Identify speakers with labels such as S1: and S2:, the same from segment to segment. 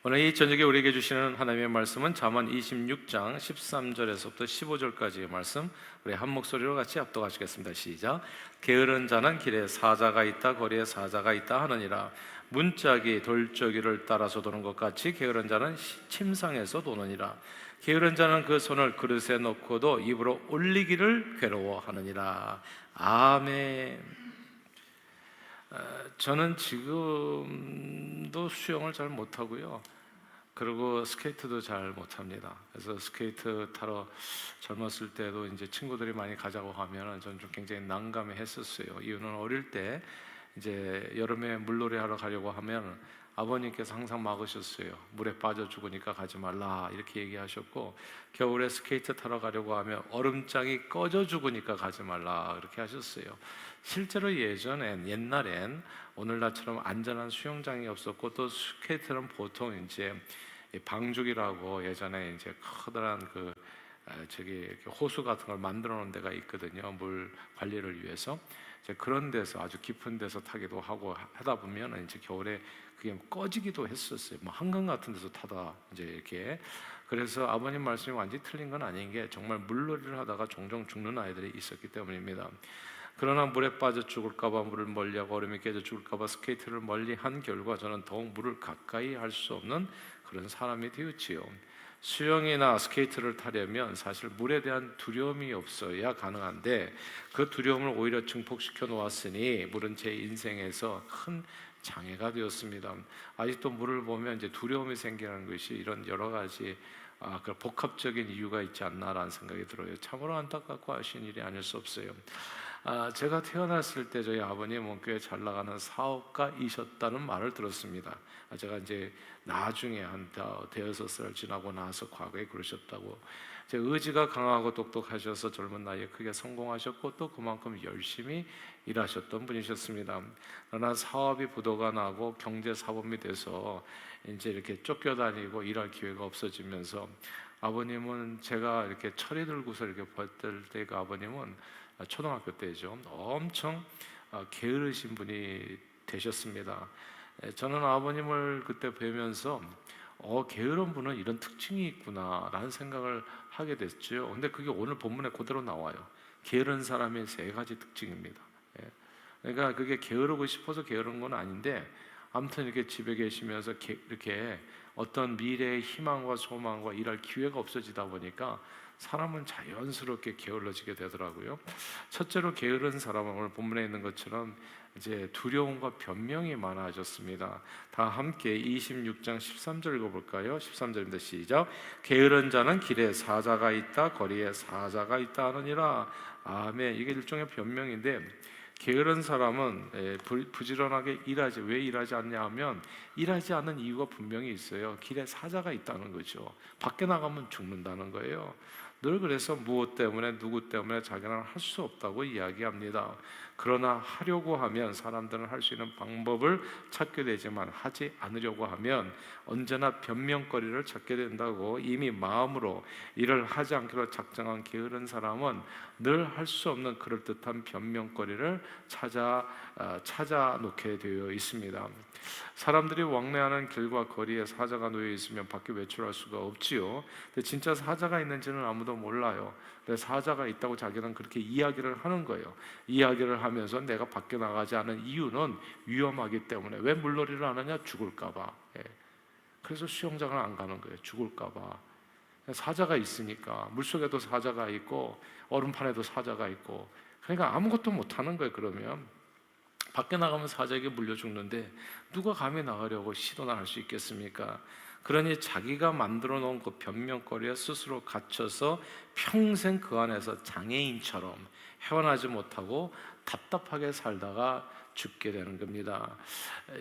S1: 오늘 이 저녁에 우리에게 주시는 하나님의 말씀은 잠언 26장 13절에서부터 15절까지의 말씀, 우리 한 목소리로 같이 합독하시겠습니다. 시작. 게으른 자는 길에 사자가 있다, 거리에 사자가 있다 하느니라. 문짝이 돌저귀를 따라서 도는 것 같이 게으른 자는 침상에서 도느니라. 게으른 자는 그 손을 그릇에 넣고도 입으로 올리기를 괴로워하느니라. 아멘. 저는 지금도 수영을 잘 못하고요. 그리고 스케이트도 잘 못합니다. 그래서 스케이트 타러 젊었을 때도 이제 친구들이 많이 가자고 하면 저는 좀 굉장히 난감해 했었어요. 이유는 어릴 때 이제 여름에 물놀이 하러 가려고 하면 아버님께서 항상 막으셨어요. 물에 빠져 죽으니까 가지 말라 이렇게 얘기하셨고, 겨울에 스케이트 타러 가려고 하면 얼음장이 꺼져 죽으니까 가지 말라 그렇게 하셨어요. 실제로 옛날엔 오늘날처럼 안전한 수영장이 없었고, 또 스케이트는 보통 이제 방죽이라고 예전에 이제 커다란 호수 같은 걸 만들어 놓은 데가 있거든요. 물 관리를 위해서. 이제 그런 데서 아주 깊은 데서 타기도 하고 하다 보면 이제 겨울에 그게 꺼지기도 했었어요. 뭐 한강 같은 데서 타다 이제 이렇게. 그래서 아버님 말씀이 완전히 틀린 건 아닌 게, 정말 물놀이를 하다가 종종 죽는 아이들이 있었기 때문입니다. 그러나 물에 빠져 죽을까봐 물을 멀리하고 얼음이 깨져 죽을까봐 스케이트를 멀리한 결과 저는 더욱 물을 가까이 할 수 없는 그런 사람이 되었지요. 수영이나 스케이트를 타려면 사실 물에 대한 두려움이 없어야 가능한데, 그 두려움을 오히려 증폭시켜 놓았으니 물은 제 인생에서 큰 장애가 되었습니다. 아직도 물을 보면 이제 두려움이 생기는 것이 이런 여러 가지 그 복합적인 이유가 있지 않나라는 생각이 들어요. 참으로 안타깝고 아쉬운 일이 아닐 수 없어요. 제가 태어났을 때 저희 아버님은 꽤 잘 나가는 사업가이셨다는 말을 들었습니다. 제가 이제 나중에 한 대여섯 살 지나고 나서 과거에 그러셨다고. 제 의지가 강하고 똑똑하셔서 젊은 나이에 크게 성공하셨고, 또 그만큼 열심히 일하셨던 분이셨습니다. 그러나 사업이 부도가 나고 경제 사범이 돼서 이제 이렇게 쫓겨다니고 일할 기회가 없어지면서, 아버님은 제가 이렇게 철이 들고서 이렇게 봤을 때 그 아버님은 초등학교 때죠. 엄청 게으르신 분이 되셨습니다. 저는 아버님을 그때 뵈면서 게으른 분은 이런 특징이 있구나라는 생각을 하게 됐죠. 근데 그게 오늘 본문에 그대로 나와요. 게으른 사람의 세 가지 특징입니다. 그러니까 그게 게으르고 싶어서 게으른 건 아닌데, 아무튼 이렇게 집에 계시면서 이렇게 어떤 미래의 희망과 소망과 일할 기회가 없어지다 보니까 사람은 자연스럽게 게을러지게 되더라고요. 첫째로 게으른 사람은 오늘 본문에 있는 것처럼 이제 두려움과 변명이 많아졌습니다. 다 함께 26장 13절 읽어볼까요? 13절입니다. 시작. 게으른 자는 길에 사자가 있다, 거리에 사자가 있다 하느니라. 아멘. 이게 일종의 변명인데, 게으른 사람은 부지런하게 일하지. 왜 일하지 않냐 하면, 일하지 않는 이유가 분명히 있어요. 길에 사자가 있다는 거죠. 밖에 나가면 죽는다는 거예요. 늘 그래서 무엇 때문에, 누구 때문에 자기는 할 수 없다고 이야기합니다. 그러나 하려고 하면 사람들은 할 수 있는 방법을 찾게 되지만, 하지 않으려고 하면 언제나 변명거리를 찾게 된다고. 이미 마음으로 일을 하지 않기로 작정한 게으른 사람은 늘 할 수 없는 그럴듯한 변명거리를 찾아 놓게 되어 있습니다. 사람들이 왕래하는 길과 거리에 사자가 놓여 있으면 밖에 외출할 수가 없지요. 근데 진짜 사자가 있는지는 아무도 몰라요. 근데 사자가 있다고 자기는 그렇게 이야기를 하는 거예요. 이야기를 하면서 내가 밖에 나가지 않은 이유는 위험하기 때문에. 왜 물놀이를 안 하냐? 죽을까 봐. 그래서 수영장을 안 가는 거예요. 죽을까 봐. 사자가 있으니까. 물속에도 사자가 있고 얼음판에도 사자가 있고, 그러니까 아무것도 못 하는 거예요. 그러면 밖에 나가면 사자에게 물려 죽는데 누가 감히 나가려고 시도나 할 수 있겠습니까? 그러니 자기가 만들어 놓은 그 변명거리에 스스로 갇혀서 평생 그 안에서 장애인처럼 헤어나지 못하고 답답하게 살다가 죽게 되는 겁니다.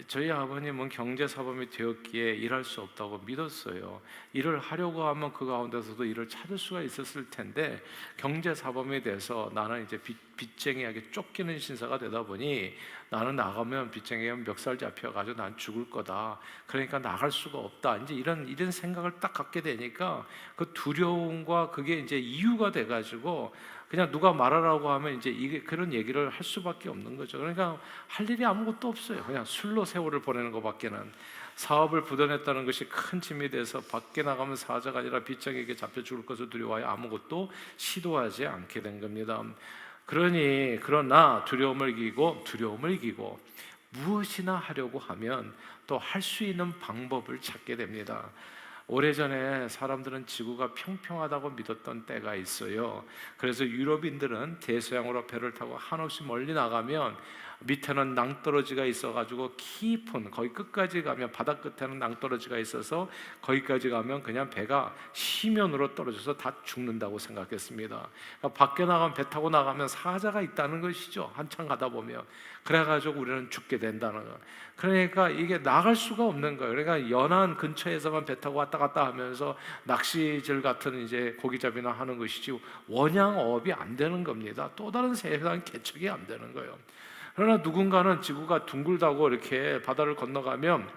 S1: 저희 아버님은 경제사범이 되었기에 일할 수 없다고 믿었어요. 일을 하려고 하면 그 가운데서도 일을 찾을 수가 있었을 텐데, 경제사범이 돼서 나는 이제 빚쟁이에게 쫓기는 신사가 되다 보니, 나는 나가면 빚쟁이가 멱살 잡혀가지고 난 죽을 거다. 그러니까 나갈 수가 없다. 이제 이런 생각을 딱 갖게 되니까 그 두려움과 그게 이제 이유가 돼가지고 그냥 누가 말하라고 하면 이제 이게 그런 얘기를 할 수밖에 없는 거죠. 그러니까 할 일이 아무것도 없어요. 그냥 술로 세월을 보내는 것밖에는. 사업을 부도냈다는 것이 큰 짐이 돼서 밖에 나가면 사자가 아니라 빗장에게 잡혀 죽을 것을 두려워하여 아무것도 시도하지 않게 된 겁니다. 그러나 두려움을 이기고 무엇이나 하려고 하면 또 할 수 있는 방법을 찾게 됩니다. 오래전에 사람들은 지구가 평평하다고 믿었던 때가 있어요. 그래서 유럽인들은 대서양으로 배를 타고 한없이 멀리 나가면 밑에는 낭떠러지가 있어가지고 깊은 거의 끝까지 가면 바다 끝에는 낭떠러지가 있어서 거기까지 가면 그냥 배가 시면으로 떨어져서 다 죽는다고 생각했습니다. 그러니까 밖에 나가면 배 타고 나가면 사자가 있다는 것이죠. 한참 가다 보면 그래가지고 우리는 죽게 된다는 거. 그러니까 이게 나갈 수가 없는 거예요. 그러니까 연안 근처에서만 배 타고 왔다 갔다 하면서 낚시질 같은 이제 고기잡이나 하는 것이지 원양어업이 안 되는 겁니다. 또 다른 세상 개척이 안 되는 거예요. 그러나 누군가는 지구가 둥글다고 이렇게 바다를 건너가면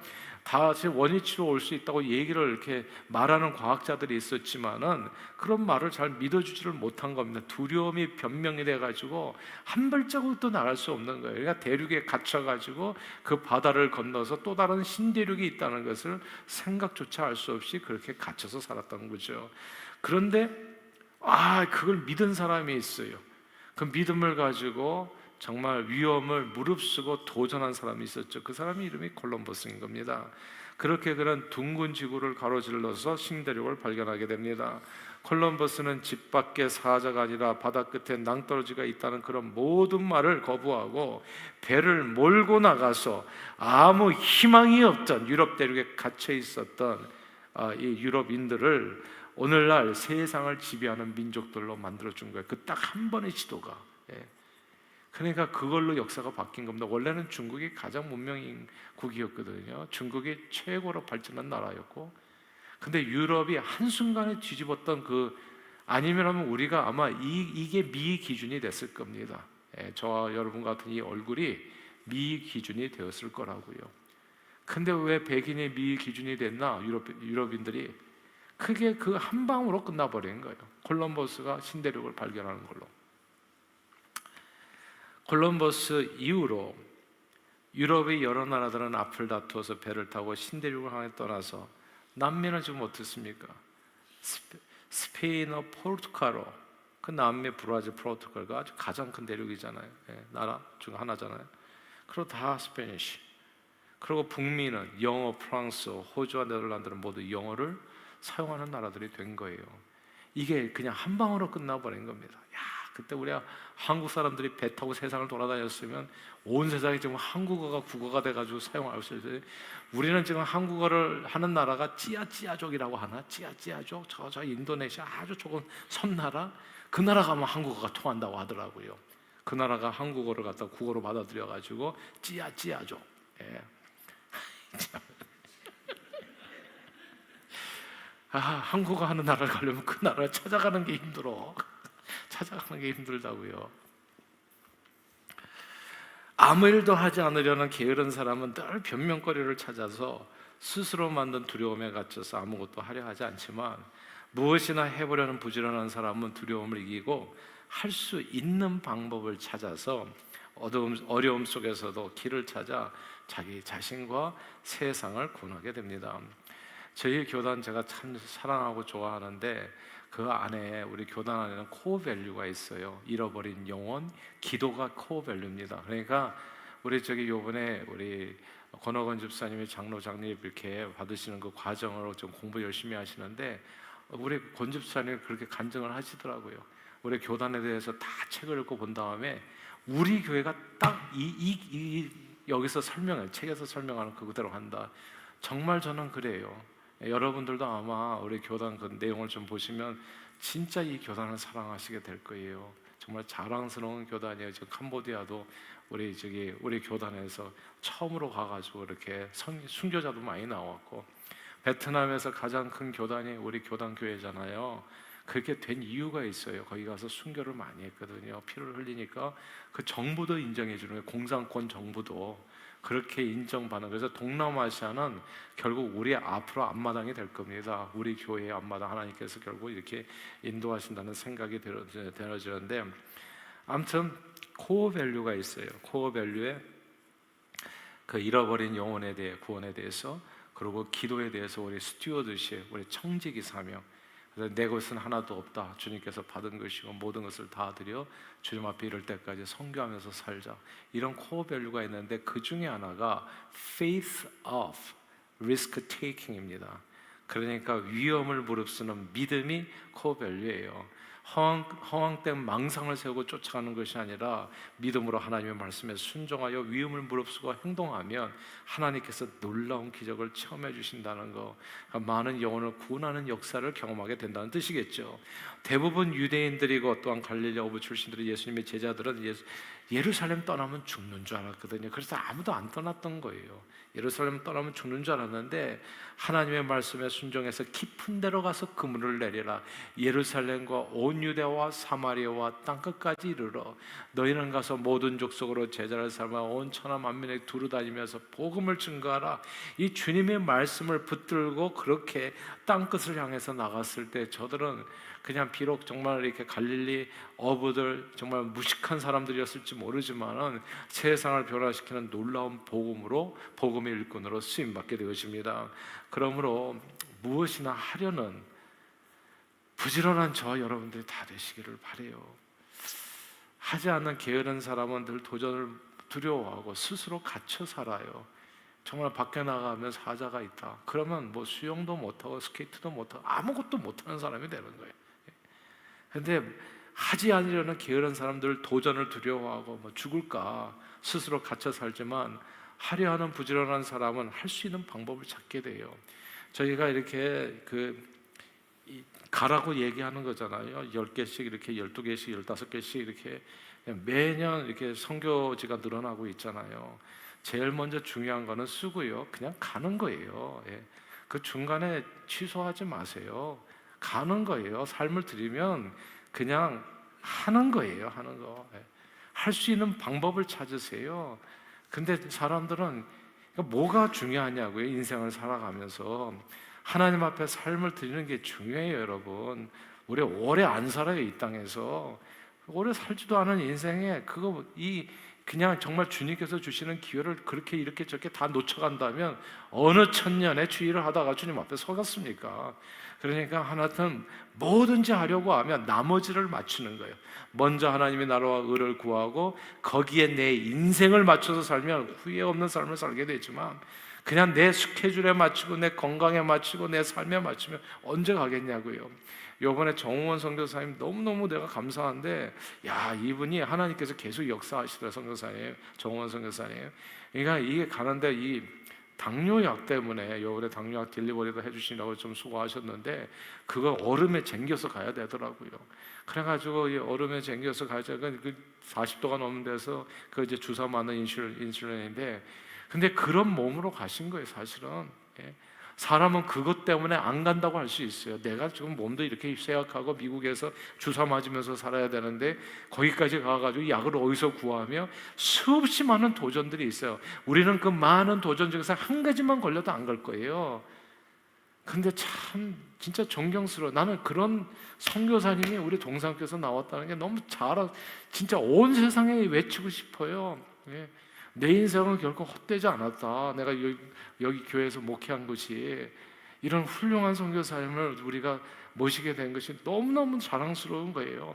S1: 다시 원위치로 올 수 있다고 얘기를 이렇게 말하는 과학자들이 있었지만은 그런 말을 잘 믿어주지를 못한 겁니다. 두려움이 변명이 돼가지고 한 발자국도 나갈 수 없는 거예요. 그러니까 대륙에 갇혀가지고 그 바다를 건너서 또 다른 신대륙이 있다는 것을 생각조차 할 수 없이 그렇게 갇혀서 살았던 거죠. 그런데 그걸 믿은 사람이 있어요. 그 믿음을 가지고 정말 위험을 무릅쓰고 도전한 사람이 있었죠. 그 사람이 이름이 콜럼버스인 겁니다. 그렇게 그런 둥근 지구를 가로질러서 신대륙을 발견하게 됩니다. 콜럼버스는 집 밖에 사자가 아니라 바다 끝에 낭떠러지가 있다는 그런 모든 말을 거부하고 배를 몰고 나가서 아무 희망이 없던 유럽 대륙에 갇혀 있었던 이 유럽인들을 오늘날 세상을 지배하는 민족들로 만들어준 거예요. 그 딱 한 번의 지도가. 그러니까 그걸로 역사가 바뀐 겁니다. 원래는 중국이 가장 문명인국이었거든요. 중국이 최고로 발전한 나라였고, 근데 유럽이 한순간에 뒤집었던 아니면 우리가 아마 이게 미 기준이 됐을 겁니다. 저와 여러분 같은 이 얼굴이 미 기준이 되었을 거라고요. 근데 왜 백인이 미 기준이 됐나? 유럽인들이 크게 그 한 방으로 끝나버린 거예요. 콜럼버스가 신대륙을 발견하는 걸로. 콜럼버스 이후로 유럽의 여러 나라들은 앞을 다투어서 배를 타고 신대륙을 향해 떠나서 남미는 지금 어떻습니까? 스페인어 포르투갈어, 그 남미 브라질 포르투갈가 아주 가장 큰 대륙이잖아요. 나라 중 하나잖아요. 그리고 다 스페니쉬. 그리고 북미는 영어, 프랑스어, 호주와 네덜란드는 모두 영어를 사용하는 나라들이 된 거예요. 이게 그냥 한 방으로 끝나버린 겁니다. 그때 우리가 한국 사람들이 배 타고 세상을 돌아다녔으면 온 세상이 지금 한국어가 국어가 돼가지고 사용할 수 있어요. 우리는 지금 한국어를 하는 나라가 찌아찌아족이라고 하나? 찌아찌아족? 저 인도네시아 아주 조금 섬나라? 그 나라 가면 한국어가 통한다고 하더라고요. 그 나라가 한국어를 갖다 국어로 받아들여가지고 찌아찌아족. 한국어 하는 나라를 가려면 그 나라를 찾아가는 게 힘들어. 찾아가는 게 힘들다고요. 아무 일도 하지 않으려는 게으른 사람은 늘 변명거리를 찾아서 스스로 만든 두려움에 갇혀서 아무것도 하려 하지 않지만, 무엇이나 해보려는 부지런한 사람은 두려움을 이기고 할 수 있는 방법을 찾아서 어려움 속에서도 길을 찾아 자기 자신과 세상을 구원하게 됩니다. 저희 교단 제가 참 사랑하고 좋아하는데, 그 안에 우리 교단 안에는 코어 밸류가 있어요. 잃어버린 영혼, 기도가 코어 밸류입니다. 그러니까 우리 요번에 우리 권호건 집사님이 장로 장립 이렇게 받으시는 그 과정을 좀 공부 열심히 하시는데, 우리 권 집사님이 그렇게 간증을 하시더라고요. 우리 교단에 대해서 다 책을 읽고 본 다음에 우리 교회가 딱 여기서 책에서 설명하는 그대로 한다. 정말 저는 그래요. 여러분들도 아마 우리 교단 그 내용을 좀 보시면 진짜 이 교단을 사랑하시게 될 거예요. 정말 자랑스러운 교단이에요. 저 캄보디아도 우리 교단에서 처음으로 가가지고 이렇게 순교자도 많이 나왔고, 베트남에서 가장 큰 교단이 우리 교단 교회잖아요. 그렇게 된 이유가 있어요. 거기 가서 순교를 많이 했거든요. 피를 흘리니까 그 정부도 인정해 주는 거예요. 공산권 정부도 그렇게 인정받는. 그래서 동남아시아는 결국 우리 앞으로 앞마당이 될 겁니다. 우리 교회의 앞마당 하나님께서 결국 이렇게 인도하신다는 생각이 들어지는데, 아무튼 코어 밸류가 있어요. 코어 밸류에 그 잃어버린 영혼에 대해 구원에 대해서 그리고 기도에 대해서 우리 스튜어드십, 우리 청지기 사명. 그래서 내 것은 하나도 없다. 주님께서 받은 것이고 모든 것을 다 드려 주님 앞에 이를 때까지 선교하면서 살자. 이런 코어 밸류가 있는데 그 중에 하나가 faith of risk taking입니다. 그러니까 위험을 무릅쓰는 믿음이 코어 밸류예요. 허황된 망상을 세우고 쫓아가는 것이 아니라 믿음으로 하나님의 말씀에 순종하여 위험을 무릅쓰고 행동하면 하나님께서 놀라운 기적을 체험해 주신다는 거, 많은 영혼을 구원하는 역사를 경험하게 된다는 뜻이겠죠. 대부분 유대인들이고 또한 갈릴리 어부 출신들이 예수님의 제자들은 예루살렘 떠나면 죽는 줄 알았거든요. 그래서 아무도 안 떠났던 거예요. 예루살렘 떠나면 죽는 줄 알았는데 하나님의 말씀에 순종해서 깊은 데로 가서 그물을 내리라. 예루살렘과 온 유대와 사마리아와 땅끝까지 이르러 너희는 가서 모든 족속으로 제자를 삼아 온 천하 만민에게 두루다니면서 복음을 증거하라. 이 주님의 말씀을 붙들고 그렇게 땅끝을 향해서 나갔을 때 저들은 그냥 비록 정말 이렇게 갈릴리 어부들 정말 무식한 사람들이었을지 모르지만은 세상을 변화시키는 놀라운 복음으로 복음의 일꾼으로 쓰임 받게 되어집니다. 그러므로 무엇이나 하려는 부지런한 저와 여러분들이 다 되시기를 바래요. 하지 않는 게으른 사람은 늘 도전을 두려워하고 스스로 갇혀 살아요. 정말 밖에 나가면 사자가 있다. 그러면 뭐 수영도 못하고 스케이트도 못하고 아무것도 못하는 사람이 되는 거예요. 근데 하지 않으려는 게으른 사람들 도전을 두려워하고 뭐 죽을까 스스로 갇혀 살지만 하려 하는 부지런한 사람은 할 수 있는 방법을 찾게 돼요. 저희가 이렇게 가라고 얘기하는 거잖아요. 10개씩 이렇게 12개씩 15개씩 이렇게 매년 이렇게 선교지가 늘어나고 있잖아요. 제일 먼저 중요한 거는 쓰고요. 그냥 가는 거예요. 그 중간에 취소하지 마세요. 가는 거예요. 삶을 드리면 그냥 하는 거예요. 하는 거. 할 수 있는 방법을 찾으세요. 근데 사람들은 뭐가 중요하냐고요. 인생을 살아가면서 하나님 앞에 삶을 드리는 게 중요해요. 여러분, 우리 오래 안 살아요. 이 땅에서 오래 살지도 않은 인생에 그냥 정말 주님께서 주시는 기회를 그렇게 이렇게 저렇게 다 놓쳐간다면 어느 천년의 주의를 하다가 주님 앞에 서겠습니까? 그러니까 하나는 뭐든지 하려고 하면 나머지를 맞추는 거예요. 먼저 하나님의 나라와 의를 구하고 거기에 내 인생을 맞춰서 살면 후회 없는 삶을 살게 되지만 그냥 내 스케줄에 맞추고 내 건강에 맞추고 내 삶에 맞추면 언제 가겠냐고요. 이번에 정우원 선교사님 너무너무 내가 감사한데, 야, 이분이 하나님께서 계속 역사하시더라. 선교사님, 정우원 선교사님. 그러니까 이게 가는데 이 당뇨약 때문에 요번에 당뇨약 딜리버리도 해주시라고 좀 수고하셨는데 그거 얼음에 쟁겨서 가야 되더라고요. 그래가지고 이 얼음에 쟁겨서 가야 그 40도가 넘는 데서 그 이제 주사 맞는 인슐린인데, 근데 그런 몸으로 가신 거예요, 사실은. 사람은 그것 때문에 안 간다고 할 수 있어요. 내가 지금 몸도 이렇게 쇠약하고 미국에서 주사 맞으면서 살아야 되는데 거기까지 가가지고 약을 어디서 구하며 수없이 많은 도전들이 있어요. 우리는 그 많은 도전 중에서 한 가지만 걸려도 안 갈 거예요. 근데 참 진짜 존경스러워. 나는 그런 선교사님이 우리 동산교에서 나왔다는 게 너무 진짜 온 세상에 외치고 싶어요. 내 인생은 결코 헛되지 않았다. 내가 여기 교회에서 목회한 것이 이런 훌륭한 선교사님을 우리가 모시게 된 것이 너무너무 자랑스러운 거예요.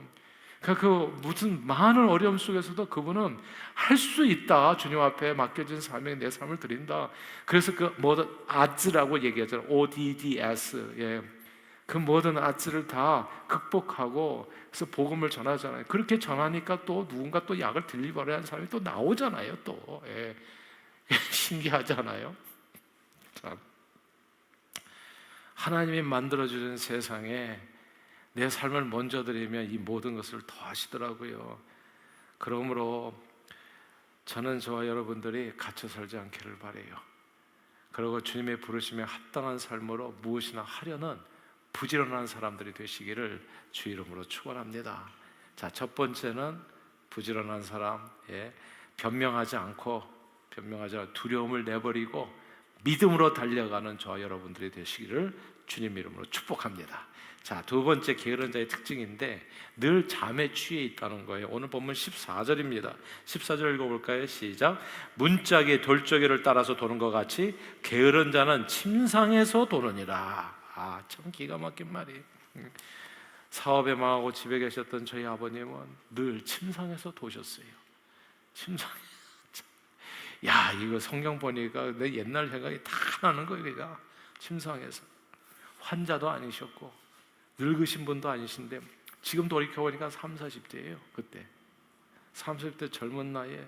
S1: 그러니까 무슨 많은 어려움 속에서도 그분은 할 수 있다. 주님 앞에 맡겨진 삶에 내 삶을 드린다. 그래서 아즈라고 얘기하잖아요. ODDS. 그 모든 아츠를 다 극복하고 그래서 복음을 전하잖아요. 그렇게 전하니까 또 누군가 또 약을 딜리버리하는 사람이 또 나오잖아요. 또 신기하잖아요. 참. 하나님이 만들어주신 세상에 내 삶을 먼저 드리면 이 모든 것을 더 하시더라고요. 그러므로 저는 저와 여러분들이 갇혀 살지 않기를 바라요. 그리고 주님의 부르심에 합당한 삶으로 무엇이나 하려는 부지런한 사람들이 되시기를 주 이름으로 축원합니다. 자, 첫 번째는 부지런한 사람, 변명하지 않고 두려움을 내버리고 믿음으로 달려가는 저와 여러분들이 되시기를 주님 이름으로 축복합니다. 자, 두 번째 게으른 자의 특징인데 늘 잠에 취해 있다는 거예요. 오늘 본문 14절입니다. 14절 읽어볼까요? 시작. 문짝이 돌저귀를 따라서 도는 것 같이 게으른 자는 침상에서 도느니라. 참 기가 막힌 말이. 사업에 망하고 집에 계셨던 저희 아버님은 늘 침상에서 도셨어요. 침상에. 야, 이거 성경 보니까 내 옛날 생각이 다 나는 거예요. 그냥 침상에서. 환자도 아니셨고 늙으신 분도 아니신데 지금 돌이켜보니까 30, 40대예요. 그때 30대 젊은 나이에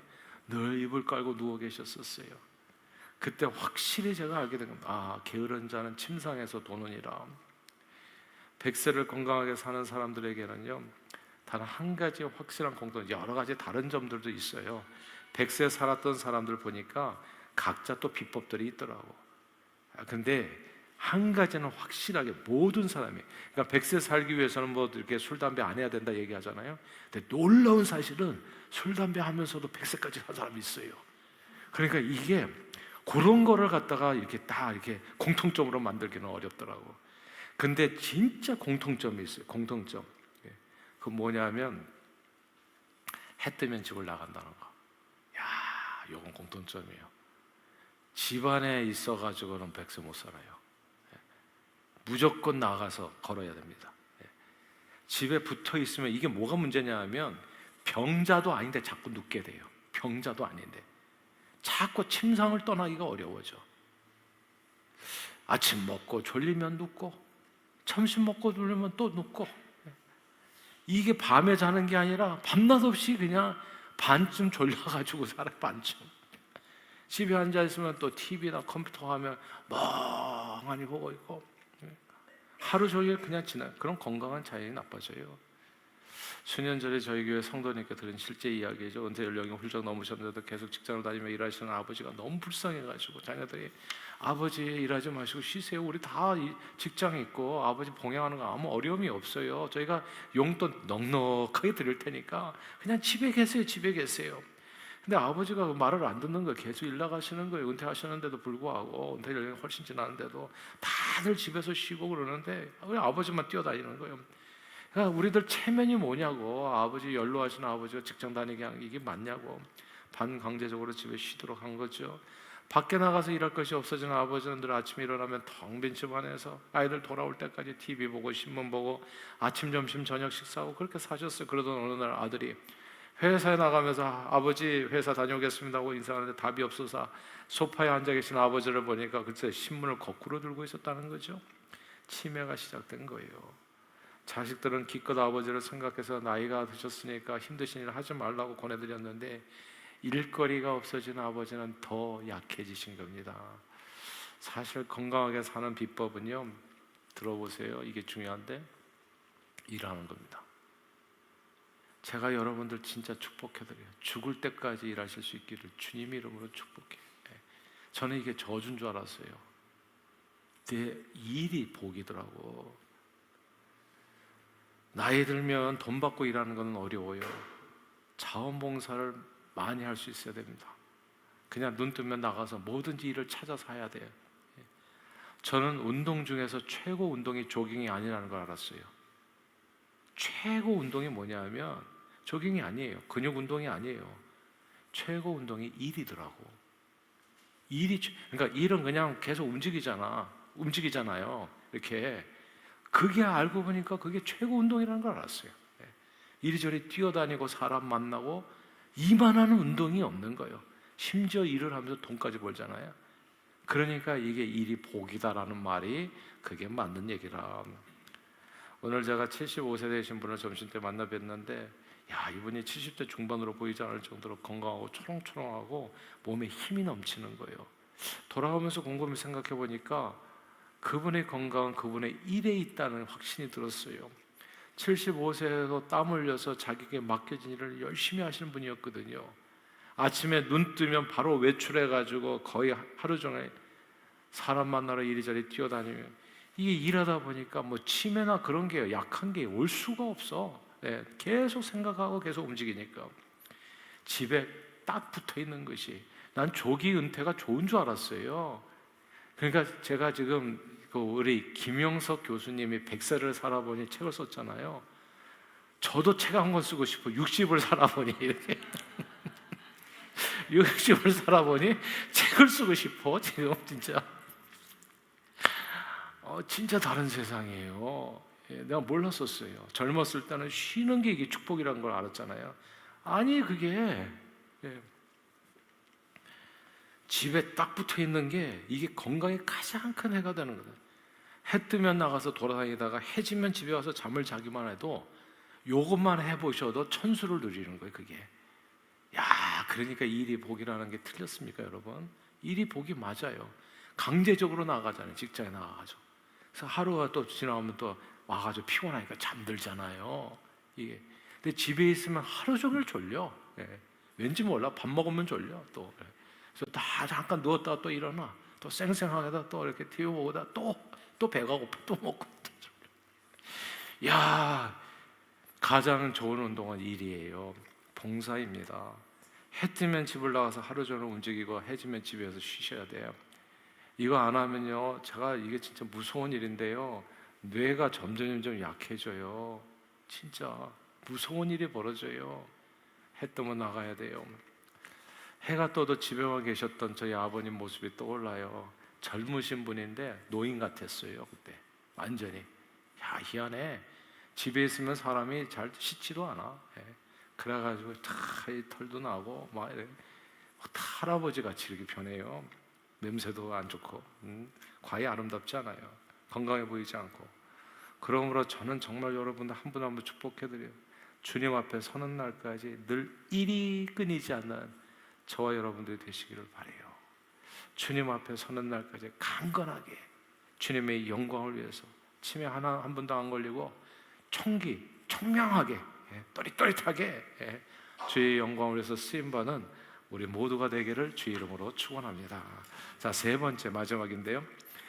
S1: 늘 이불 깔고 누워 계셨었어요. 그때 확실히 제가 알게 된 겁니다. 게으른 자는 침상에서 도느니라. 100세를 건강하게 사는 사람들에게는요, 단 한 가지 확실한 공통, 여러 가지 다른 점들도 있어요. 100세 살았던 사람들 보니까 각자 또 비법들이 있더라고. 근데 한 가지는 확실하게 모든 사람이, 그러니까 100세 살기 위해서는 뭐 이렇게 술, 담배 안 해야 된다 얘기하잖아요. 근데 놀라운 사실은 술, 담배 하면서도 100세까지 산 사람이 있어요. 그러니까 이게 그런 거를 갖다가 이렇게 다 이렇게 공통점으로 만들기는 어렵더라고. 근데 진짜 공통점이 있어요. 공통점. 그 뭐냐면 해 뜨면 집을 나간다는 거. 야, 이건 공통점이에요. 집안에 있어가지고는 100세 못 살아요. 무조건 나가서 걸어야 됩니다. 집에 붙어 있으면 이게 뭐가 문제냐 하면 병자도 아닌데 자꾸 눕게 돼요. 병자도 아닌데 자꾸 침상을 떠나기가 어려워져. 아침 먹고 졸리면 눕고, 점심 먹고 졸리면 또 눕고, 이게 밤에 자는 게 아니라 밤낮 없이 그냥 반쯤 졸려가지고 살아. 반쯤 집에 앉아 있으면 또 TV나 컴퓨터 하면 멍하니 보고 있고, 하루 종일 그냥 지나. 그럼 건강한 자연이 나빠져요. 수년 전에 저희 교회 성도님께 들은 실제 이야기죠. 은퇴 연령이 훌쩍 넘으셨는데도 계속 직장을 다니며 일하시는 아버지가 너무 불쌍해가지고 자녀들이 아버지 일하지 마시고 쉬세요. 우리 다 직장 있고 아버지 봉양하는 거 아무 어려움이 없어요. 저희가 용돈 넉넉하게 드릴 테니까 그냥 집에 계세요. 집에 계세요. 근데 아버지가 말을 안 듣는 거예요. 계속 일 나가시는 거예요. 은퇴하시는데도 불구하고, 은퇴 연령이 훨씬 지났는데도 다들 집에서 쉬고 그러는데 왜 아버지만 뛰어다니는 거예요. 그러니까 우리들 체면이 뭐냐고. 아버지 연로하신 아버지가 직장 다니게 한 이게 맞냐고. 반강제적으로 집에 쉬도록 한 거죠. 밖에 나가서 일할 것이 없어지는 아버지는 늘 아침에 일어나면 텅 빈 집 안에서 아이들 돌아올 때까지 TV 보고 신문 보고 아침 점심 저녁 식사하고 그렇게 사셨어요. 그러던 어느 날 아들이 회사에 나가면서 아버지 회사 다녀오겠습니다 하고 인사하는데 답이 없어서 소파에 앉아 계신 아버지를 보니까 그때 신문을 거꾸로 들고 있었다는 거죠. 치매가 시작된 거예요. 자식들은 기껏 아버지를 생각해서 나이가 드셨으니까 힘드신 일 하지 말라고 권해드렸는데 일거리가 없어진 아버지는 더 약해지신 겁니다. 사실 건강하게 사는 비법은요, 들어보세요. 이게 중요한데 일하는 겁니다. 제가 여러분들 진짜 축복해드려요. 죽을 때까지 일하실 수 있기를 주님 이름으로 축복해요. 저는 이게 저주인 줄 알았어요. 내 일이 복이더라고. 나이 들면 돈 받고 일하는 건 어려워요. 자원봉사를 많이 할 수 있어야 됩니다. 그냥 눈 뜨면 나가서 뭐든지 일을 찾아서 해야 돼요. 저는 운동 중에서 최고 운동이 조깅이 아니라는 걸 알았어요. 최고 운동이 뭐냐면 조깅이 아니에요. 근육 운동이 아니에요. 최고 운동이 일이더라고. 그러니까 일은 그냥 계속 움직이잖아요. 이렇게. 그게 알고 보니까 그게 최고 운동이라는 걸 알았어요. 이리저리 뛰어다니고 사람 만나고 이만한 운동이 없는 거예요. 심지어 일을 하면서 돈까지 벌잖아요. 그러니까 이게 일이 복이다라는 말이 그게 맞는 얘기라. 오늘 제가 75세 되신 분을 점심때 만나 뵀는데 야, 이분이 70대 중반으로 보이지 않을 정도로 건강하고 초롱초롱하고 몸에 힘이 넘치는 거예요. 돌아오면서 곰곰이 생각해 보니까 그분의 건강은 그분의 일에 있다는 확신이 들었어요. 75세에도 땀 흘려서 자기에게 맡겨진 일을 열심히 하시는 분이었거든요. 아침에 눈 뜨면 바로 외출해가지고 거의 하루 종일 사람 만나러 이리저리 뛰어다니며 이게 일하다 보니까 뭐 치매나 그런 게 약한 게 올 수가 없어. 계속 생각하고 계속 움직이니까 집에 딱 붙어 있는 것이, 난 조기 은퇴가 좋은 줄 알았어요. 그러니까 제가 지금 우리 김영석 교수님이 100세를 살아보니 책을 썼잖아요. 저도 책 한 권 쓰고 싶어. 60을 살아보니 이렇게 60을 살아보니 책을 쓰고 싶어. 지금 진짜 진짜 다른 세상이에요. 내가 몰랐었어요. 젊었을 때는 쉬는 게 이게 축복이라는 걸 알았잖아요. 아니 그게 집에 딱 붙어 있는 게 이게 건강에 가장 큰 해가 되는 거예요. 해 뜨면 나가서 돌아다니다가 해 지면 집에 와서 잠을 자기만 해도 요것만 해보셔도 천수를 누리는 거예요. 그게 그러니까 일이 복이라는 게 틀렸습니까 여러분? 일이 복이 맞아요. 강제적으로 나가잖아요. 직장에 나가가지고. 그래서 하루가 또 지나면 또 와가지고 피곤하니까 잠들잖아요. 이게. 근데 집에 있으면 하루 종일 졸려. 왠지 몰라. 밥 먹으면 졸려. 또. 그래서 다 잠깐 누웠다가 또 일어나. 또 쌩쌩하다 또 이렇게 TV 보다 또 배가 고파 또 먹고 또 졸려. 가장 좋은 운동은 일이에요. 봉사입니다. 해 뜨면 집을 나가서 하루 종일 움직이고 해 지면 집에서 쉬셔야 돼요. 이거 안 하면요, 제가 이게 진짜 무서운 일인데요, 뇌가 점점 약해져요. 진짜 무서운 일이 벌어져요. 해 뜨면 나가야 돼요. 해가 떠도 집에만 계셨던 저희 아버님 모습이 떠올라요. 젊으신 분인데 노인 같았어요. 그때 완전히. 희한해. 집에 있으면 사람이 잘 씻지도 않아. 그래가지고 다 털도 나고 막 이래. 할아버지 같이 이렇게 변해요. 냄새도 안 좋고 과히 아름답지 않아요. 건강해 보이지 않고. 그러므로 저는 정말 여러분들 한 분 한 분 축복해드려요. 주님 앞에 서는 날까지 늘 일이 끊이지 않는 저와 여러분들이 되시기를 바라요. 주님 앞에 서는 날까지 강건하게 주님의 영광을 위해서 치매 한 번도 안 걸리고 청명하게 또릿또릿하게 주의 영광을 위해서 쓰임받는 우리 모두가 되기를 주의 이름으로 축원합니다. 자, 세 번째 마지막인데요,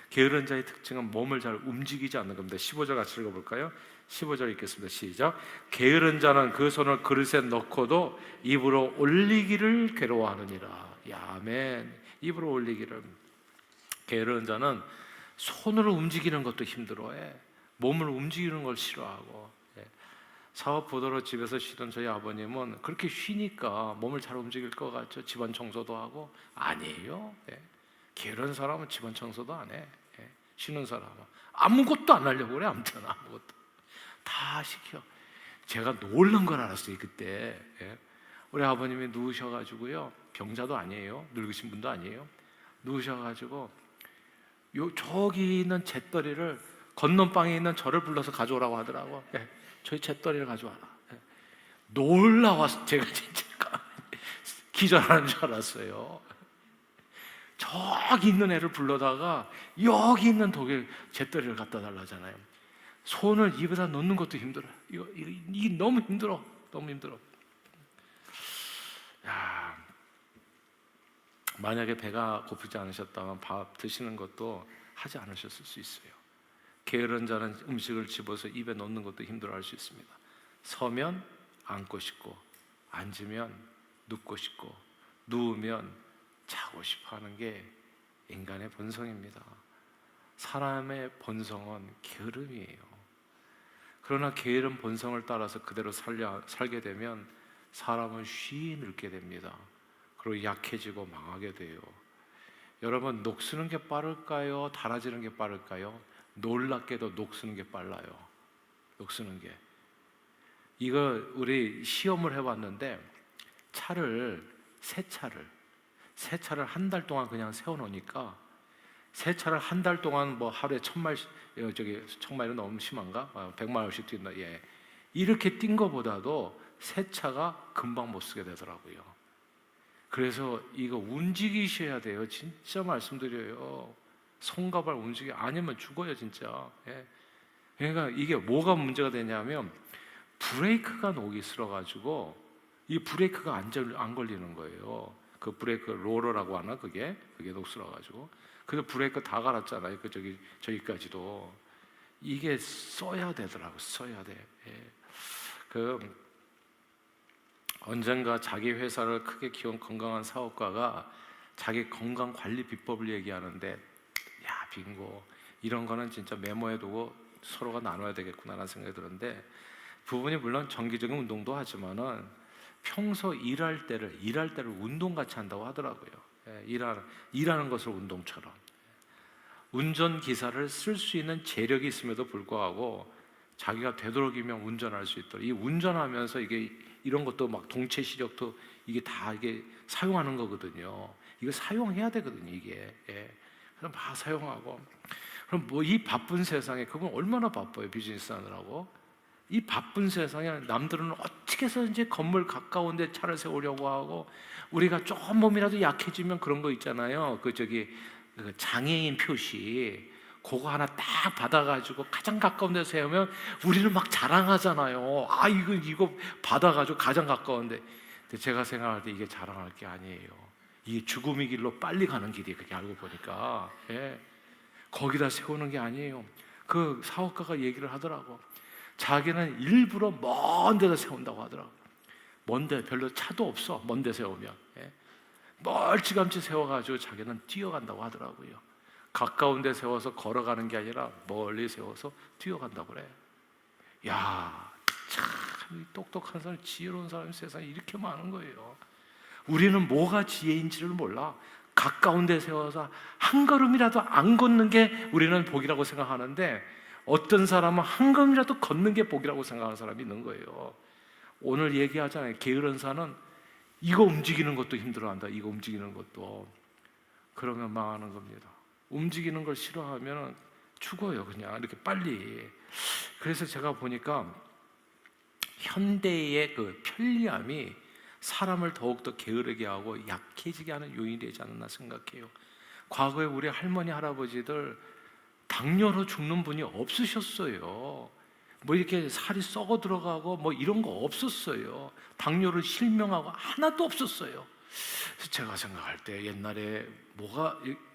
S1: 게으른 자의 특징은 몸을 잘 움직이지 않는 겁니다. 15절 같이 읽어볼까요? 15절 읽겠습니다. 시작. 게으른 자는 그 손을 그릇에 넣고도 입으로 올리기를 괴로워하느니라. 아멘. 입으로 올리기를. 게으른 자는 손으로 움직이는 것도 힘들어해. 몸을 움직이는 걸 싫어하고. 사업 보도로 집에서 쉬던 저희 아버님은 그렇게 쉬니까 몸을 잘 움직일 것 같죠. 집안 청소도 하고. 아니에요. 게으른 사람은 집안 청소도 안 해. 쉬는 사람은 아무것도 안 하려고 그래. 아무튼 아무것도 다 시켜. 제가 놀란 걸 알았어요 그때. 우리 아버님이 누우셔가지고요, 병자도 아니에요, 늙으신 분도 아니에요. 누우셔가지고 저기 있는 잿더리를 건넌방에 있는 저를 불러서 가져오라고 하더라고. 저희 잿더리를 가져와라. 놀라워서 제가 진짜 기절하는 줄 알았어요. 저기 있는 애를 불러다가 여기 있는 독일 잿더리를 갖다 달라잖아요. 손을 입에다 넣는 것도 힘들어요. 이게 너무 힘들어. 너무 힘들어. 만약에 배가 고프지 않으셨다면 밥 드시는 것도 하지 않으셨을 수 있어요. 게으른 자는 음식을 집어서 입에 넣는 것도 힘들어할 수 있습니다. 서면 앉고 싶고, 앉으면 눕고 싶고, 누우면 자고 싶어 하는 게 인간의 본성입니다. 사람의 본성은 게으름이에요. 그러나 게으른 본성을 따라서 그대로 살게 되면 사람은 쉬이 늙게 됩니다. 그리고 약해지고 망하게 돼요. 여러분, 녹쓰는 게 빠를까요? 닳아지는 게 빠를까요? 놀랍게도 녹쓰는 게 빨라요. 녹쓰는 게. 이거 우리 시험을 해봤는데, 새 차를 한 달 동안 그냥 세워놓으니까, 새 차를 한 달 동안 뭐 하루에 1000마일은 너무 심한가? 100마일씩 뛴다. 이렇게 뛴 거보다도 새 차가 금방 못 쓰게 되더라고요. 그래서 이거 움직이셔야 돼요. 진짜 말씀드려요. 손과 발 움직여. 아니면 죽어요 진짜. 그러니까 이게 뭐가 문제가 되냐면, 브레이크가 녹이 슬어가지고 이 브레이크가 안 걸리는 거예요. 그 브레이크 롤러라고 하나, 그게 녹슬어가지고. 그래서 브레이크 다 갈았잖아요. 저기까지도. 이게 써야 되더라고. 써야 돼. 언젠가 자기 회사를 크게 키운 건강한 사업가가 자기 건강 관리 비법을 얘기하는데, 빙고 이런 거는 진짜 메모해두고 서로가 나눠야 되겠구나라는 생각이 들었는데, 부분이 물론 정기적인 운동도 하지만은 평소 일할 때를 운동같이 한다고 하더라고요. 일하는 것을 운동처럼. 운전기사를 쓸 수 있는 재력이 있음에도 불구하고 자기가 되도록이면 운전할 수 있도록, 이 운전하면서 이게 이런 것도 막 동체 시력도 이게 다 이게 사용하는 거거든요. 이거 사용해야 되거든요, 이게. 그럼 막 사용하고. 그럼 뭐 이 바쁜 세상에 그분 얼마나 바빠요, 비즈니스 하느라고. 이 바쁜 세상에 남들은 어떻게 해서든지 건물 가까운 데 차를 세우려고 하고, 우리가 조금 몸이라도 약해지면 그런 거 있잖아요. 그 장애인 표시 그거 하나 딱 받아가지고 가장 가까운 데 세우면 우리는 막 자랑하잖아요. 아, 이거 받아가지고 가장 가까운데. 근데 제가 생각할 때 이게 자랑할 게 아니에요. 이게 죽음의 길로 빨리 가는 길이, 그게 알고 보니까. 거기다 세우는 게 아니에요. 그 사업가가 얘기를 하더라고. 자기는 일부러 먼 데다 세운다고 하더라고. 먼데 별로 차도 없어. 먼 데 세우면 멀찌감치 세워가지고 자기는 뛰어간다고 하더라고요. 가까운 데 세워서 걸어가는 게 아니라 멀리 세워서 뛰어간다고 그래. 야, 참 똑똑한 사람, 지혜로운 사람이 세상에 이렇게 많은 거예요. 우리는 뭐가 지혜인지를 몰라. 가까운 데 세워서 한 걸음이라도 안 걷는 게 우리는 복이라고 생각하는데, 어떤 사람은 한 걸음이라도 걷는 게 복이라고 생각하는 사람이 있는 거예요. 오늘 얘기하잖아요. 게으른 사는 이거 움직이는 것도 힘들어한다. 이거 움직이는 것도. 그러면 망하는 겁니다. 움직이는 걸 싫어하면 죽어요, 그냥 이렇게 빨리. 그래서 제가 보니까 현대의 그 편리함이 사람을 더욱더 게으르게 하고 약해지게 하는 요인이 되지 않았나 생각해요. 과거에 우리 할머니, 할아버지들 당뇨로 죽는 분이 없으셨어요. 뭐 이렇게 살이 썩어 들어가고 뭐 이런 거 없었어요. 당뇨를 실명하고 하나도 없었어요. 그래서 제가 생각할 때 옛날에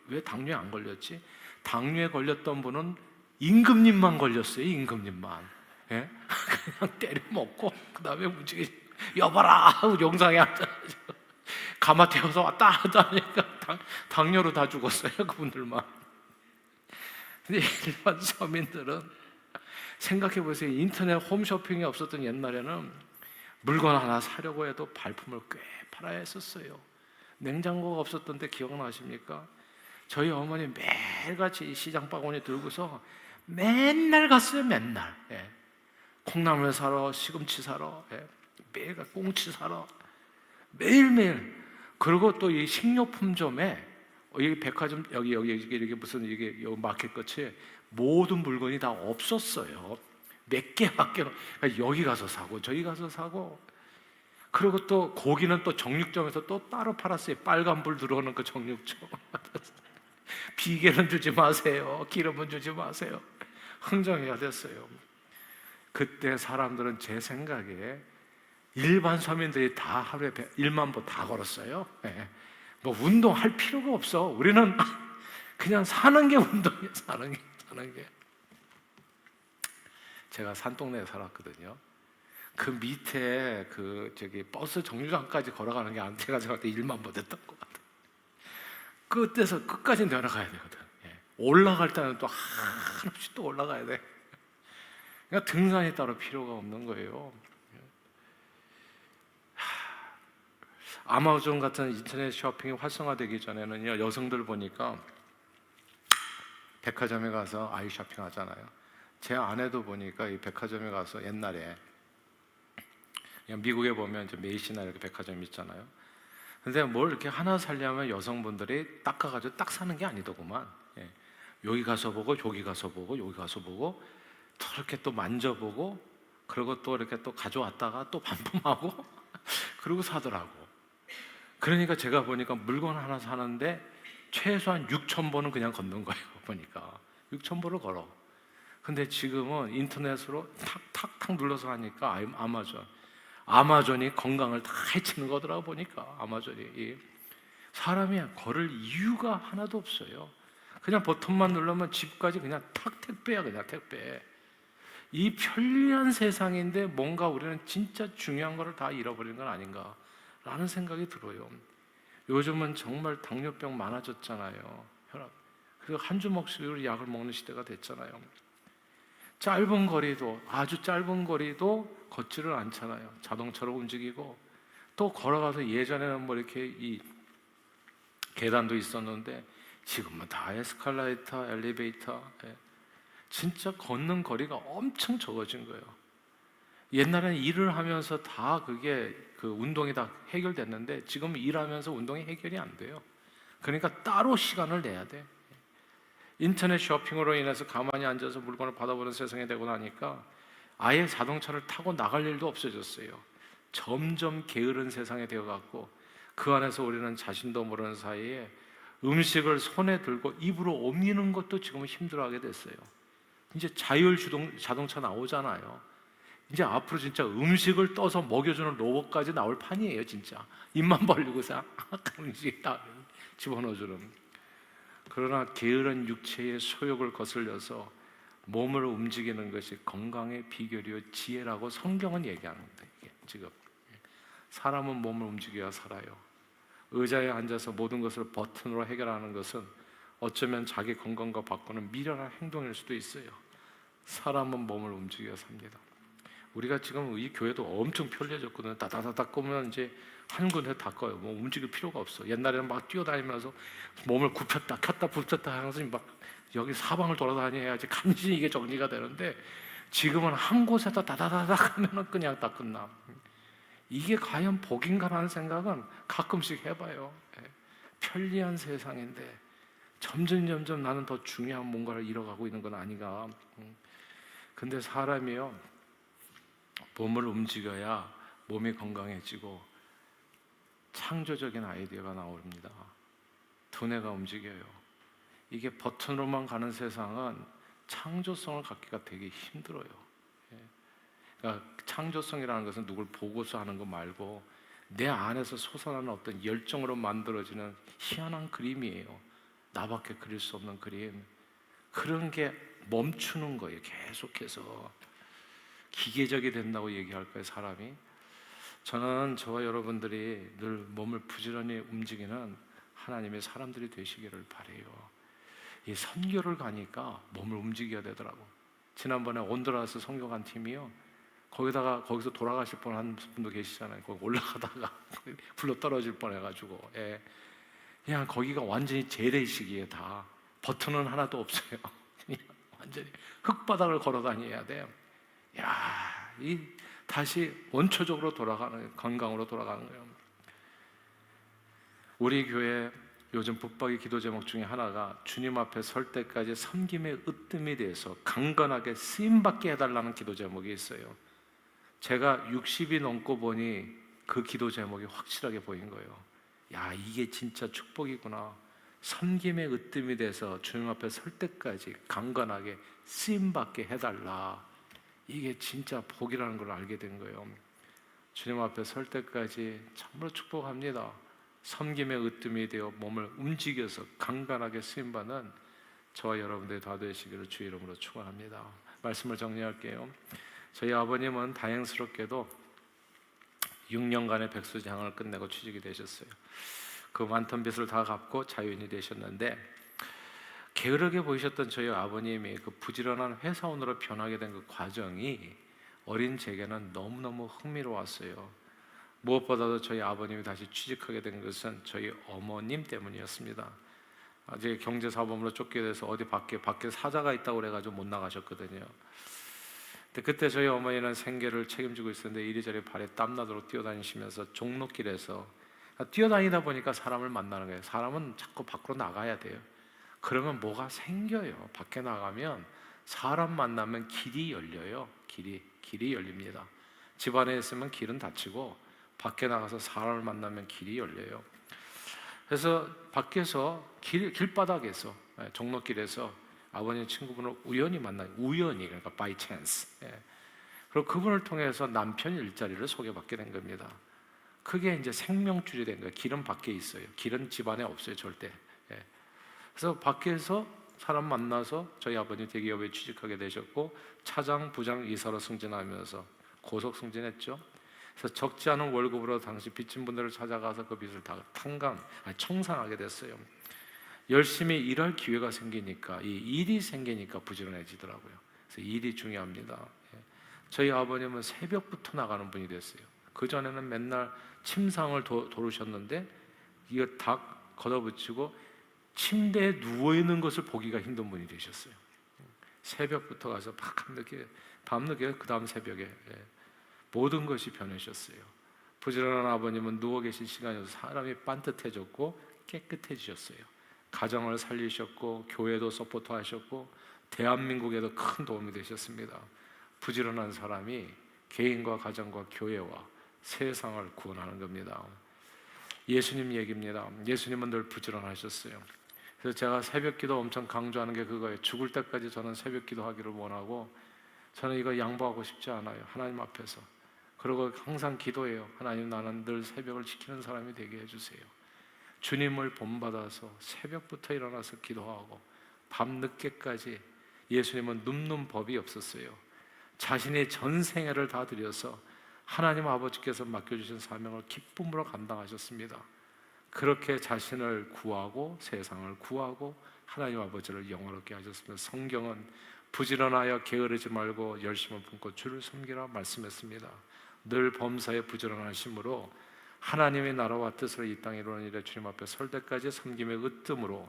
S1: 왜 당뇨에 안 걸렸지? 당뇨에 걸렸던 분은 임금님만 걸렸어요. 임금님만. 그냥 때려 먹고 그 다음에 여봐라 하고 영상에 앉아가지고 가마 태워서 왔다 하니까 당뇨로 다 죽었어요, 그분들만. 근데 일반 서민들은 생각해 보세요. 인터넷 홈쇼핑이 없었던 옛날에는 물건 하나 사려고 해도 발품을 꽤 팔아야 했었어요. 냉장고가 없었던 때 기억나십니까? 저희 어머니 매일같이 시장 바구니 들고서 맨날 갔어요. 맨날. 콩나물 사러, 시금치 사러, 매일 꽁치 사러, 매일매일. 그리고 또 이 식료품점에 여기 백화점 여기 이게 무슨 이게 마켓 같이 모든 물건이 다 없었어요. 몇 개밖에. 그러니까 여기 가서 사고 저기 가서 사고. 그리고 또 고기는 또 정육점에서 또 따로 팔았어요. 빨간불 들어오는 그 정육점. 비계는 주지 마세요. 기름은 주지 마세요. 흥정해야 됐어요. 그때 사람들은 제 생각에 일반 서민들이 다 하루에 1만 보 다 걸었어요. 뭐 운동할 필요가 없어. 우리는 그냥 사는 게 운동이에요. 사는 게. 제가 산동네에 살았거든요. 그 밑에 버스 정류장까지 걸어가는 게 제가 생각할 때 1만 보 됐던 것 같아요. 끝에서 끝까지 내려가야 되거든. 올라갈 때는 또 한없이 또 올라가야 돼. 그러니까 등산이 따로 필요가 없는 거예요. 아마존 같은 인터넷 쇼핑이 활성화되기 전에는요, 여성들 보니까 백화점에 가서 아이 쇼핑 하잖아요. 제 아내도 보니까 이 백화점에 가서 옛날에 그냥 미국에 보면 이제 메이시나 이렇게 백화점 있잖아요. 근데 뭘 이렇게 하나 사려면 여성분들이 딱 가가지고 딱 사는 게 아니더구만. 여기 가서 보고 저기 가서 보고 여기 가서 보고 또 이렇게 또 만져보고 그리고 또 이렇게 또 가져왔다가 또 반품하고 그리고 사더라고. 그러니까 제가 보니까 물건 하나 사는데 최소한 6,000보는 그냥 걷는 거예요. 보니까 6,000보를 걸어. 근데 지금은 인터넷으로 탁탁탁 눌러서 하니까 아마존이 건강을 다 해치는 거더라고. 보니까 아마존이 사람이 걸을 이유가 하나도 없어요. 그냥 버튼만 누르면 집까지 그냥 탁 택배야. 그냥 택배. 이 편리한 세상인데 뭔가 우리는 진짜 중요한 거를 다 잃어버리는 건 아닌가 라는 생각이 들어요. 요즘은 정말 당뇨병 많아졌잖아요. 혈압. 그리고 한 주먹씩으로 약을 먹는 시대가 됐잖아요. 짧은 거리도, 아주 짧은 거리도 걷지를 않잖아요. 자동차로 움직이고, 또 걸어가서 예전에는 뭐 이렇게 이 계단도 있었는데 지금은 다 에스컬레이터, 엘리베이터. 진짜 걷는 거리가 엄청 적어진 거예요. 옛날에는 일을 하면서 다 그게 그 운동이 다 해결됐는데 지금 일하면서 운동이 해결이 안 돼요. 그러니까 따로 시간을 내야 돼. 인터넷 쇼핑으로 인해서 가만히 앉아서 물건을 받아보는 세상이 되고 나니까 아예 자동차를 타고 나갈 일도 없어졌어요. 점점 게으른 세상이 되어갖고 그 안에서 우리는 자신도 모르는 사이에 음식을 손에 들고 입으로 옮기는 것도 지금은 힘들어하게 됐어요. 이제 자동차 나오잖아요. 이제 앞으로 진짜 음식을 떠서 먹여주는 로봇까지 나올 판이에요. 진짜 입만 벌리고서 음식 딱 집어넣어주는. 그러나 게으른 육체의 소욕을 거슬려서 몸을 움직이는 것이 건강의 비결이요 지혜라고 성경은 얘기하는데, 이게 지금 사람은 몸을 움직여야 살아요. 의자에 앉아서 모든 것을 버튼으로 해결하는 것은 어쩌면 자기 건강과 바꾸는 미련한 행동일 수도 있어요. 사람은 몸을 움직여야 삽니다. 우리가 지금 이 교회도 엄청 편리해졌거든요. 다다다닥 끄면 이제 한 군데 다 꺼요. 뭐 움직일 필요가 없어. 옛날에는 막 뛰어다니면서 몸을 굽혔다 켰다 붙였다 하면서 막 여기 사방을 돌아다녀야지 간신히 이게 정리가 되는데, 지금은 한 곳에서 다다다닥 하면은 그냥 다 끝나. 이게 과연 복인가라는 생각은 가끔씩 해봐요. 편리한 세상인데 점점 나는 더 중요한 뭔가를 잃어가고 있는 건 아닌가. 근데 사람이요, 몸을 움직여야 몸이 건강해지고 창조적인 아이디어가 나옵니다. 두뇌가 움직여요. 이게 버튼으로만 가는 세상은 창조성을 갖기가 되게 힘들어요. 그러니까 창조성이라는 것은 누굴 보고서 하는 거 말고 내 안에서 솟아나는 어떤 열정으로 만들어지는 희한한 그림이에요. 나밖에 그릴 수 없는 그림. 그런 게 멈추는 거예요. 계속해서 기계적이 된다고 얘기할 거예요, 사람이. 저는 저와 여러분들이 늘 몸을 부지런히 움직이는 하나님의 사람들이 되시기를 바라요. 이 선교를 가니까 몸을 움직여야 되더라고. 지난번에 온두라스 선교 간 팀이요, 거기서 돌아가실 한 분도 계시잖아요. 거기 올라가다가 불러 떨어질 뻔해가지고, 그냥 거기가 완전히 재래식이에요. 다 버튼은 하나도 없어요. 완전히 흙바닥을 걸어 다녀야 돼요. 이 다시 원초적으로 돌아가는, 건강으로 돌아가는 거예요. 우리 교회 요즘 붙박이 기도 제목 중에 하나가 주님 앞에 설 때까지 섬김의 으뜸이 돼서 강건하게 쓰임받게 해달라는 기도 제목이 있어요. 제가 60이 넘고 보니 그 기도 제목이 확실하게 보인 거예요. 이게 진짜 축복이구나. 섬김의 으뜸이 돼서 주님 앞에 설 때까지 강건하게 쓰임받게 해달라. 이게 진짜 복이라는 걸 알게 된 거예요. 주님 앞에 설 때까지 참으로 축복합니다. 섬김의 으뜸이 되어 몸을 움직여서 강건하게 쓰임받는 저와 여러분들이 다 되시기를 주의 이름으로 축원합니다. 말씀을 정리할게요. 저희 아버님은 다행스럽게도 6년간의 백수장을 끝내고 취직이 되셨어요. 그 많던 빚을 다 갚고 자유인이 되셨는데, 게으르게 보이셨던 저희 아버님이 그 부지런한 회사원으로 변하게 된 그 과정이 어린 제게는 너무너무 흥미로웠어요. 무엇보다도 저희 아버님이 다시 취직하게 된 것은 저희 어머님 때문이었습니다. 아직 경제사범으로 쫓겨돼서 어디 밖에 사자가 있다고 그래가지고 못 나가셨거든요. 근데 그때 저희 어머니는 생계를 책임지고 있었는데 이리저리 발에 땀나도록 뛰어다니시면서 종로길에서 뛰어다니다 보니까 사람을 만나는 거예요. 사람은 자꾸 밖으로 나가야 돼요. 그러면 뭐가 생겨요. 밖에 나가면 사람 만나면 길이 열려요. 길이 열립니다. 집 안에 있으면 길은 닫히고 밖에 나가서 사람을 만나면 길이 열려요. 그래서 밖에서 길바닥에서, 종로길에서 아버님 친구분을 우연히 만나요. 우연히, 그러니까 by chance. 그리고 그분을 통해서 남편 일자리를 소개받게 된 겁니다. 그게 이제 생명줄이 된 거예요. 길은 밖에 있어요. 길은 집 안에 없어요, 절대. 그래서 밖에서 사람 만나서 저희 아버님 대기업에 취직하게 되셨고, 차장, 부장, 이사로 승진하면서 고속 승진했죠. 그래서 적지 않은 월급으로 당시 빚진 분들을 찾아가서 그 빚을 다 청산하게 됐어요. 열심히 일할 기회가 생기니까, 이 일이 생기니까 부지런해지더라고요. 그래서 일이 중요합니다. 예. 저희 아버님은 새벽부터 나가는 분이 됐어요. 그전에는 맨날 침상을 도르셨는데 이거 다 걷어붙이고 침대에 누워있는 것을 보기가 힘든 분이 되셨어요. 새벽부터 가서 밤늦게 그 다음 새벽에, 예. 모든 것이 변하셨어요. 부지런한 아버님은 누워 계신 시간에도 사람이 반듯해졌고 깨끗해지셨어요. 가정을 살리셨고 교회도 서포트하셨고 대한민국에도 큰 도움이 되셨습니다. 부지런한 사람이 개인과 가정과 교회와 세상을 구원하는 겁니다. 예수님 얘기입니다. 예수님은 늘 부지런하셨어요. 그래서 제가 새벽기도 엄청 강조하는 게 그거예요. 죽을 때까지 저는 새벽기도 하기를 원하고, 저는 이거 양보하고 싶지 않아요. 하나님 앞에서. 그리고 항상 기도해요. 하나님, 나는 늘 새벽을 지키는 사람이 되게 해주세요. 주님을 본받아서 새벽부터 일어나서 기도하고 밤늦게까지. 예수님은 눕는 법이 없었어요. 자신의 전 생애를 다 드려서 하나님 아버지께서 맡겨주신 사명을 기쁨으로 감당하셨습니다. 그렇게 자신을 구하고 세상을 구하고 하나님 아버지를 영화롭게 하셨습니다. 성경은 부지런하여 게으르지 말고 열심을 품고 주를 섬기라 말씀했습니다. 늘 범사에 부지런하심으로 하나님의 나라와 뜻으로 이 땅에 이루는 일에 주님 앞에 설 때까지 섬김의 으뜸으로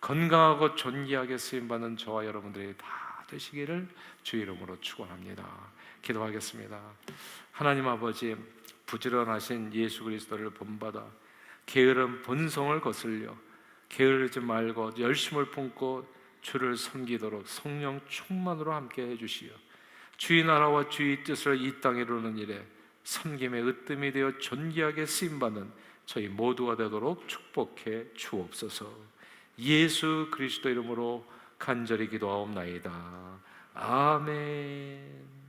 S1: 건강하고 존귀하게 쓰임받는 저와 여러분들이 다 되시기를 주의 이름으로 축원합니다. 기도하겠습니다. 하나님 아버지, 부지런하신 예수 그리스도를 본받아 게으른 본성을 거슬려 게으르지 말고 열심을 품고 주를 섬기도록 성령 충만으로 함께 해주시어 주의 나라와 주의 뜻을 이 땅에 이루는 일에 섬김의 으뜸이 되어 존귀하게 쓰임받는 저희 모두가 되도록 축복해 주옵소서. 예수 그리스도 이름으로 간절히 기도하옵나이다. 아멘.